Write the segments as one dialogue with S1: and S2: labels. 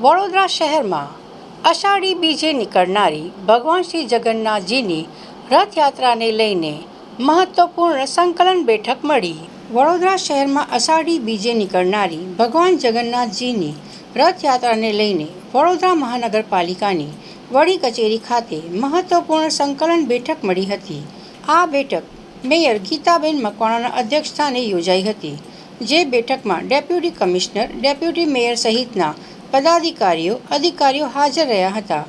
S1: વડોદરા શહેરમાં અષાઢી બીજે નીકળનારી ભગવાન શ્રી જગન્નાથજીની રથયાત્રાને લઈને મહત્વપૂર્ણ સંકલન બેઠક મળી. વડોદરા શહેરમાં અષાઢી બીજે નીકળનારી ભગવાન જગન્નાથજીની રથયાત્રાને લઈને વડોદરા મહાનગરપાલિકાની વડી કચેરી ખાતે મહત્વપૂર્ણ સંકલન બેઠક મળી હતી. આ બેઠક મેયર ગીતાબેન મકવાણાના અધ્યક્ષસ્થાને યોજાઈ હતી. જે બેઠકમાં ડેપ્યુટી કમિશનર, ડેપ્યુટી મેયર સહિતના પદાધિકારીઓ, અધિકારીઓ હાજર રહ્યા હતા.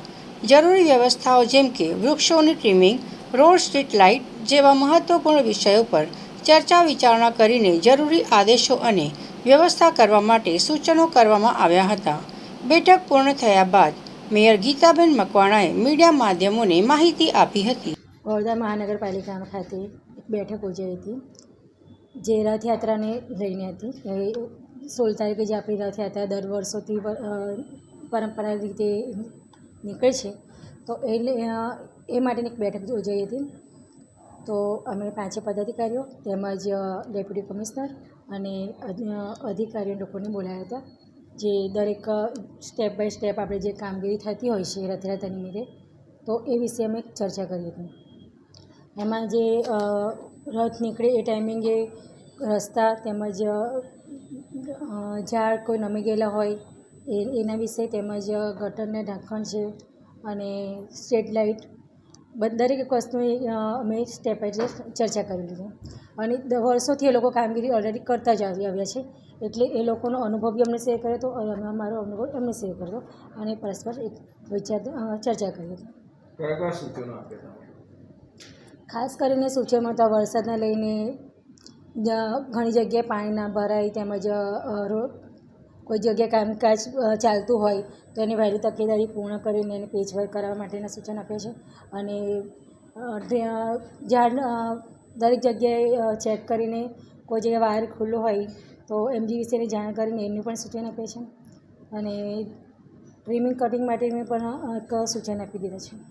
S1: જરૂરી વ્યવસ્થાઓ જેમ કે વૃક્ષોની ટ્રીમિંગ, રોડ, સ્ટ્રીટ લાઇટ જેવા મહત્વપૂર્ણ વિષયો પર ચર્ચા વિચારણા કરીને જરૂરી આદેશો અને વ્યવસ્થા કરવા માટે સૂચનો કરવામાં આવ્યા હતા. બેઠક પૂર્ણ થયા બાદ મેયર ગીતાબેન મકવાણાએ મીડિયા માધ્યમોને માહિતી આપી હતી.
S2: વડોદરા મહાનગરપાલિકા ખાતે એક બેઠક યોજાઈ હતી, જે રથયાત્રાને લઈને હતી. 16 તારીખે જે આપણી રથયાત્રા દર વર્ષોથી પરંપરાગત રીતે નીકળે છે, તો એ માટેની એક બેઠક યોજાઈ હતી. તો અમે 5 પદાધિકારીઓ તેમજ ડેપ્યુટી કમિશનર અને અધિકારીઓ લોકોને બોલાવ્યા હતા, જે દરેક સ્ટેપ બાય સ્ટેપ આપણે જે કામગીરી થતી હોય છે રથયાત્રા નિમિત્તે, તો એ વિશે અમે ચર્ચા કરી હતી. એમાં જે રથ નીકળે એ ટાઈમિંગે રસ્તા તેમજ ઝાડ કોઈ નમી ગયેલા હોય એના વિશે, તેમજ ગટરને ઢાંકણ છે અને સ્ટ્રીટ લાઇટ, દરેક એક વસ્તુની અમે સ્ટેપ બાય સ્ટેપ ચર્ચા કરી લીધી. અને વર્ષોથી એ લોકો કામગીરી ઓલરેડી કરતા જ આવ્યા છે, એટલે એ લોકોનો અનુભવ બી અમને શેર કર્યો હતો અને અમે અમારો અનુભવ એમને શેર કર્યો અને પરસ્પર એક ચર્ચા કરી હતી.
S3: કયા સૂચનો આપ્યા?
S2: ખાસ કરીને સૂચનમાં તો વરસાદને લઈને ઘણી જગ્યાએ પાણી ના ભરાય, તેમજ કોઈ જગ્યાએ કામકાજ ચાલતું હોય તો એની વહેલી તકેદારી પૂર્ણ કરીને એને પેચવર્ક કરાવવા માટેના સૂચન આપ્યા છે. અને ઝાડ દરેક જગ્યાએ ચેક કરીને કોઈ જગ્યાએ વાયર ખુલ્લો હોય તો એમજી વિશેની જાણ કરીને એનું પણ સૂચન આપ્યા છે. અને ટ્રીમિંગ કટિંગ માટેનું પણ એક સૂચન આપી દીધા છે.